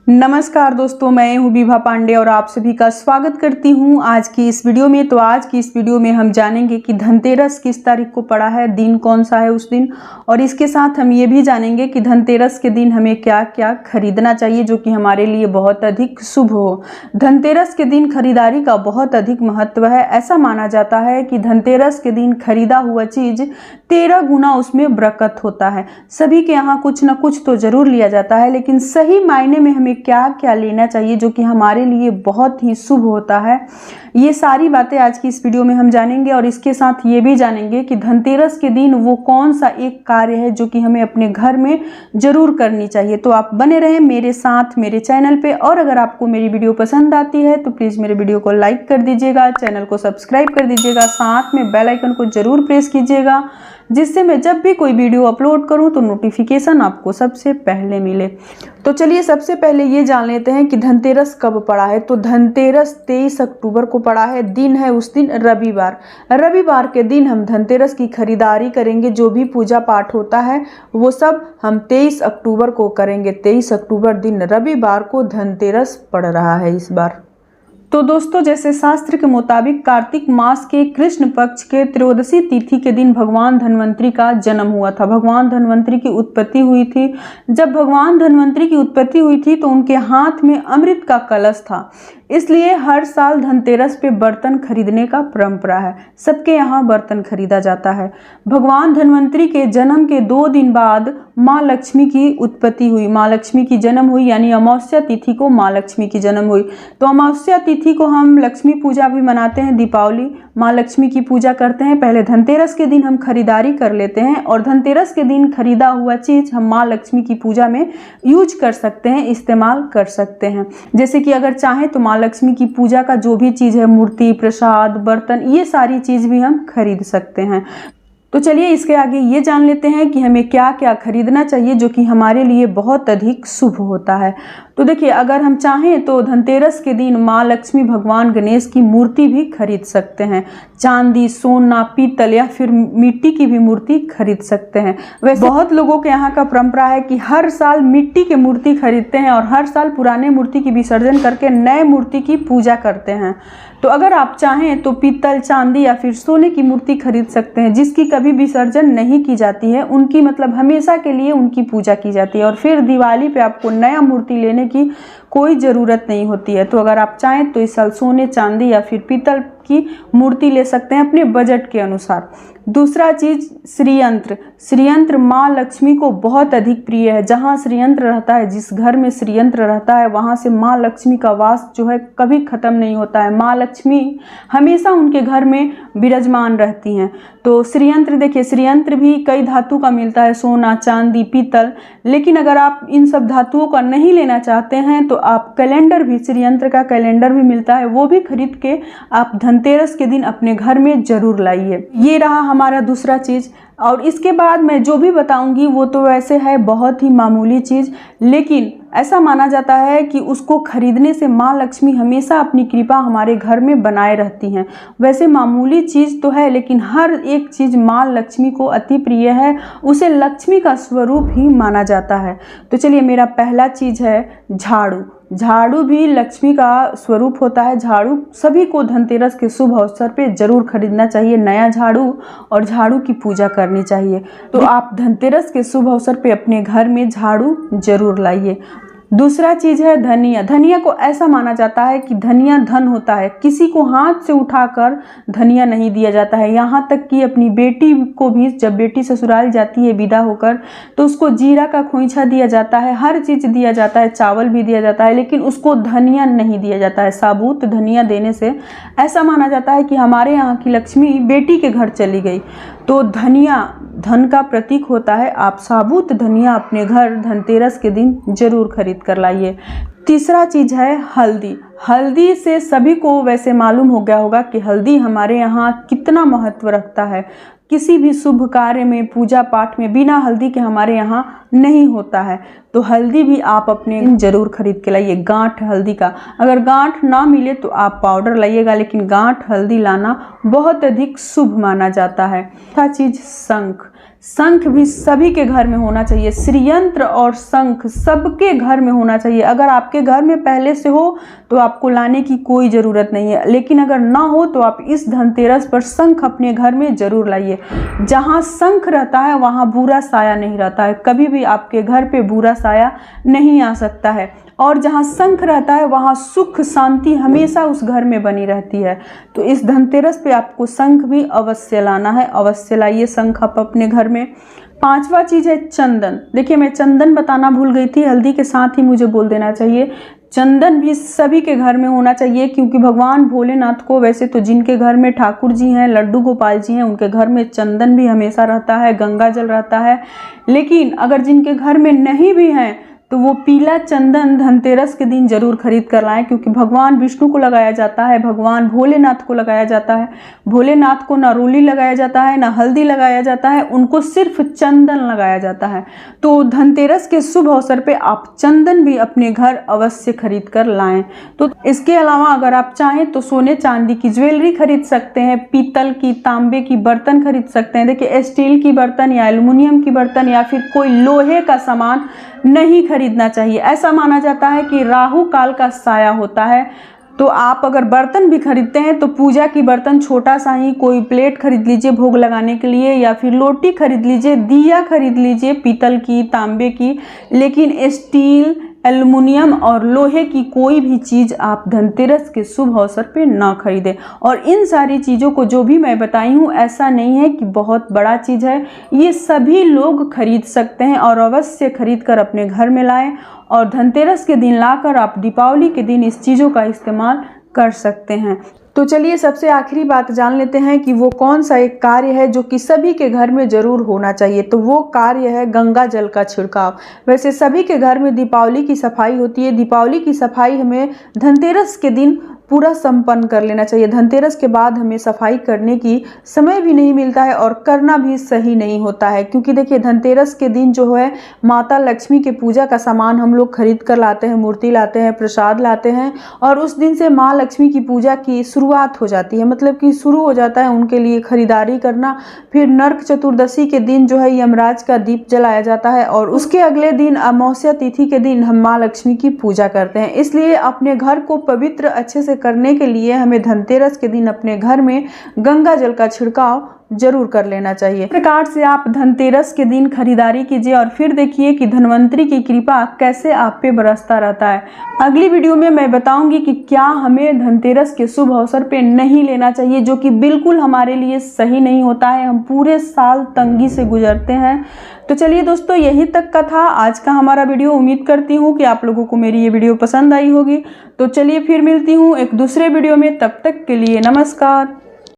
नमस्कार दोस्तों, मैं हूं विभा पांडे और आप सभी का स्वागत करती हूं आज की इस वीडियो में। तो आज की इस वीडियो में हम जानेंगे कि धनतेरस किस तारीख को पड़ा है, दिन कौन सा है उस दिन, और इसके साथ हम ये भी जानेंगे कि धनतेरस के दिन हमें क्या क्या खरीदना चाहिए जो कि हमारे लिए बहुत अधिक शुभ हो। धनतेरस के दिन खरीदारी का बहुत अधिक महत्व है। ऐसा माना जाता है कि धनतेरस के दिन खरीदा हुआ चीज 13 गुना उसमें बरकत होता है। सभी के यहाँ कुछ ना कुछ तो जरूर लिया जाता है, लेकिन सही मायने में हमें क्या क्या लेना चाहिए जो कि हमारे लिए बहुत ही शुभ होता है, ये सारी बातें आज की इस वीडियो में हम जानेंगे। और इसके साथ ये भी जानेंगे कि धनतेरस के दिन वो कौन सा एक कार्य है जो कि हमें अपने घर में जरूर करनी चाहिए। तो आप बने रहें मेरे साथ मेरे चैनल पे, और अगर आपको मेरी वीडियो पसंद आती है तो प्लीज़ मेरे वीडियो को लाइक कर दीजिएगा, चैनल को सब्सक्राइब कर दीजिएगा, साथ में बेल आइकन को जरूर प्रेस कीजिएगा, जिससे मैं जब भी कोई वीडियो अपलोड करूं तो नोटिफिकेशन आपको सबसे पहले मिले। तो चलिए सबसे पहले ये जान लेते हैं कि धनतेरस कब पड़ा है। तो धनतेरस 23 अक्टूबर को पड़ा है। दिन है उस दिन रविवार। रविवार के दिन हम धनतेरस की खरीदारी करेंगे। जो भी पूजा पाठ होता है वो सब हम 23 अक्टूबर को करेंगे। 23 अक्टूबर दिन रविवार को धनतेरस पड़ रहा है इस बार। तो दोस्तों, जैसे शास्त्र के मुताबिक कार्तिक मास के कृष्ण पक्ष के त्रयोदशी तिथि के दिन भगवान धन्वंतरी का जन्म हुआ था। भगवान धन्वंतरी की उत्पत्ति हुई थी। जब भगवान धन्वंतरी की उत्पत्ति हुई थी तो उनके हाथ में अमृत का कलश था, इसलिए हर साल धनतेरस पे बर्तन खरीदने का परंपरा है। सबके यहाँ बर्तन खरीदा जाता है। भगवान धन्वंतरी के जन्म के 2 दिन बाद माँ लक्ष्मी की उत्पत्ति हुई। माँ लक्ष्मी की जन्म हुई, यानी अमावस्या तिथि को माँ लक्ष्मी की जन्म हुई। तो अमावस्या तिथि को हम लक्ष्मी पूजा भी मनाते हैं, दीपावली, माँ लक्ष्मी की पूजा करते हैं। पहले धनतेरस के दिन हम खरीदारी कर लेते हैं, और धनतेरस के दिन खरीदा हुआ चीज हम माँ लक्ष्मी की पूजा में यूज कर सकते हैं, इस्तेमाल कर सकते हैं। जैसे कि अगर चाहें तो माँ लक्ष्मी की पूजा का जो भी चीज है, मूर्ति, प्रसाद, बर्तन, ये सारी चीज भी हम खरीद सकते हैं। तो चलिए इसके आगे ये जान लेते हैं कि हमें क्या क्या खरीदना चाहिए जो कि हमारे लिए बहुत अधिक शुभ होता है। तो देखिए, अगर हम चाहें तो धनतेरस के दिन माँ लक्ष्मी, भगवान गणेश की मूर्ति भी खरीद सकते हैं। चांदी, सोना, पीतल या फिर मिट्टी की भी मूर्ति खरीद सकते हैं। वैसे बहुत लोगों के यहाँ का परंपरा है कि हर साल मिट्टी की मूर्ति खरीदते हैं और हर साल पुराने मूर्ति की विसर्जन करके नए मूर्ति की पूजा करते हैं। तो अगर आप चाहें तो पीतल, चांदी या फिर सोने की मूर्ति खरीद सकते हैं जिसकी कभी विसर्जन नहीं की जाती है। उनकी मतलब हमेशा के लिए उनकी पूजा की जाती है, और फिर दिवाली पे आपको नया मूर्ति लेने की कोई ज़रूरत नहीं होती है। तो अगर आप चाहें तो इस साल सोने, चांदी या फिर पीतल की मूर्ति ले सकते हैं अपने बजट के अनुसार। दूसरा चीज, श्रीयंत्र। श्रीयंत्र माँ लक्ष्मी को बहुत अधिक प्रिय है। जहाँ श्रीयंत्र रहता है, जिस घर में श्रीयंत्र रहता है, वहाँ से माँ लक्ष्मी का वास जो है कभी खत्म नहीं होता है। माँ लक्ष्मी हमेशा उनके घर में विराजमान रहती हैं। तो श्रीयंत्र, देखिए श्रीयंत्र भी कई धातु का मिलता है, सोना, चांदी, पीतल। लेकिन अगर आप इन सब धातुओं का नहीं लेना चाहते हैं तो आप कैलेंडर भी, श्रीयंत्र का कैलेंडर भी मिलता है, वो भी खरीद के आप धनतेरस के दिन अपने घर में जरूर लाइए। ये रहा हमारा दूसरा चीज। और इसके बाद मैं जो भी बताऊंगी वो तो वैसे है बहुत ही मामूली चीज, लेकिन ऐसा माना जाता है कि उसको खरीदने से माँ लक्ष्मी हमेशा अपनी कृपा हमारे घर में बनाए रहती हैं। वैसे मामूली चीज तो है, लेकिन हर एक चीज माँ लक्ष्मी को अति प्रिय है, उसे लक्ष्मी का स्वरूप ही माना जाता है। तो चलिए, मेरा पहला चीज है झाड़ू। झाड़ू भी लक्ष्मी का स्वरूप होता है। झाड़ू सभी को धनतेरस के शुभ अवसर पे जरूर खरीदना चाहिए, नया झाड़ू, और झाड़ू की पूजा करनी चाहिए। तो आप धनतेरस के शुभ अवसर पे अपने घर में झाड़ू जरूर लाइए। दूसरा चीज है धनिया। धनिया को ऐसा माना जाता है कि धनिया धन होता है। किसी को हाथ से उठाकर धनिया नहीं दिया जाता है। यहाँ तक कि अपनी बेटी को भी, जब बेटी ससुराल जाती है विदा होकर, तो उसको जीरा का खोइंछा दिया जाता है, हर चीज दिया जाता है, चावल भी दिया जाता है, लेकिन उसको धनिया नहीं दिया जाता है। साबुत धनिया देने से ऐसा माना जाता है कि हमारे यहाँ की लक्ष्मी बेटी के घर चली गई। तो धनिया धन का प्रतीक होता है। आप साबुत धनिया अपने घर धनतेरस के दिन जरूर खरीद कर लाइए। तीसरा चीज है हल्दी। हल्दी से सभी को वैसे मालूम हो गया होगा कि हल्दी हमारे यहाँ कितना महत्व रखता है। किसी भी शुभ कार्य में, पूजा पाठ में बिना हल्दी के हमारे यहाँ नहीं होता है। तो हल्दी भी आप अपने जरूर खरीद के लाइए। गांठ हल्दी का, अगर गांठ ना मिले तो आप पाउडर लाइएगा, लेकिन गांठ हल्दी लाना बहुत अधिक शुभ माना जाता है। चौथा चीज शंख। शंख भी सभी के घर में होना चाहिए। श्रीयंत्र और शंख सबके घर में होना चाहिए। अगर आपके घर में पहले से हो तो आपको लाने की कोई ज़रूरत नहीं है, लेकिन अगर ना हो तो आप इस धनतेरस पर शंख अपने घर में ज़रूर लाइए। जहाँ शंख रहता है वहाँ बुरा साया नहीं रहता है, कभी भी आपके घर पे बुरा साया नहीं आ सकता है। और जहाँ शंख रहता है वहाँ सुख शांति हमेशा उस घर में बनी रहती है। तो इस धनतेरस पे आपको शंख भी अवश्य लाना है, अवश्य लाइए शंख आप अपने घर में। पांचवा चीज़ है चंदन। देखिए, मैं चंदन बताना भूल गई थी, हल्दी के साथ ही मुझे बोल देना चाहिए। चंदन भी सभी के घर में होना चाहिए, क्योंकि भगवान भोलेनाथ को, वैसे तो जिनके घर में ठाकुर जी हैं, लड्डू गोपाल जी हैं, उनके घर में चंदन भी हमेशा रहता है, गंगा जल रहता है। लेकिन अगर जिनके घर में नहीं भी हैं तो वो पीला चंदन धनतेरस के दिन जरूर खरीद कर लाएं, क्योंकि भगवान विष्णु को लगाया जाता है, भगवान भोलेनाथ को लगाया जाता है। भोलेनाथ को ना रोली लगाया जाता है, ना हल्दी लगाया जाता है, उनको सिर्फ चंदन लगाया जाता है। तो धनतेरस के शुभ अवसर पे आप चंदन भी अपने घर अवश्य खरीद कर लाएं। तो इसके अलावा अगर आप चाहें तो सोने चांदी की ज्वेलरी खरीद सकते हैं, पीतल की, तांबे की बर्तन खरीद सकते हैं। देखिए, स्टील की बर्तन या एल्युमिनियम की बर्तन या फिर कोई लोहे का सामान नहीं खरीदना चाहिए। ऐसा माना जाता है कि राहु काल का साया होता है। तो आप अगर बर्तन भी खरीदते हैं तो पूजा की बर्तन छोटा सा ही कोई प्लेट खरीद लीजिए भोग लगाने के लिए, या फिर लोटी खरीद लीजिए, दिया खरीद लीजिए पीतल की, तांबे की। लेकिन स्टील, एल्युमिनियम और लोहे की कोई भी चीज़ आप धनतेरस के शुभ अवसर पे ना खरीदें। और इन सारी चीज़ों को जो भी मैं बताई हूँ, ऐसा नहीं है कि बहुत बड़ा चीज़ है, ये सभी लोग खरीद सकते हैं और अवश्य खरीद कर अपने घर में लाएं। और धनतेरस के दिन लाकर आप दीपावली के दिन इस चीज़ों का इस्तेमाल कर सकते हैं। तो चलिए सबसे आखिरी बात जान लेते हैं कि वो कौन सा एक कार्य है जो कि सभी के घर में ज़रूर होना चाहिए। तो वो कार्य है गंगा जल का छिड़काव। वैसे सभी के घर में दीपावली की सफाई होती है, दीपावली की सफाई हमें धनतेरस के दिन पूरा संपन्न कर लेना चाहिए। धनतेरस के बाद हमें सफाई करने की समय भी नहीं मिलता है और करना भी सही नहीं होता है, क्योंकि देखिए धनतेरस के दिन जो है माता लक्ष्मी के पूजा का सामान हम लोग खरीद कर लाते हैं, मूर्ति लाते हैं, प्रसाद लाते हैं, और उस दिन से माँ लक्ष्मी की पूजा की शुरुआत हो जाती है, मतलब कि शुरू हो जाता है उनके लिए खरीदारी करना। फिर नरक चतुर्दशी के दिन जो है यमराज का दीप जलाया जाता है और उसके अगले दिन अमावस्या तिथि के दिन हम माँ लक्ष्मी की पूजा करते हैं। इसलिए अपने घर को पवित्र अच्छे से करने के लिए हमें धनतेरस के दिन अपने घर में गंगा जल का छिड़काव जरूर कर लेना चाहिए। इस प्रकार से आप धनतेरस के दिन खरीदारी कीजिए और फिर देखिए कि धनवंतरी की कृपा कैसे आप पे बरसता रहता है। अगली वीडियो में मैं बताऊंगी कि क्या हमें धनतेरस के शुभ अवसर पे नहीं लेना चाहिए, जो कि बिल्कुल हमारे लिए सही नहीं होता है। हम पूरे साल तंगी से गुजरते हैं। तो चलिए दोस्तों, यही तक का था आज का हमारा वीडियो। उम्मीद करती हूँ कि आप लोगों को मेरी ये वीडियो पसंद आई होगी। तो चलिए फिर मिलती हूँ एक दूसरे वीडियो में, तब तक के लिए नमस्कार।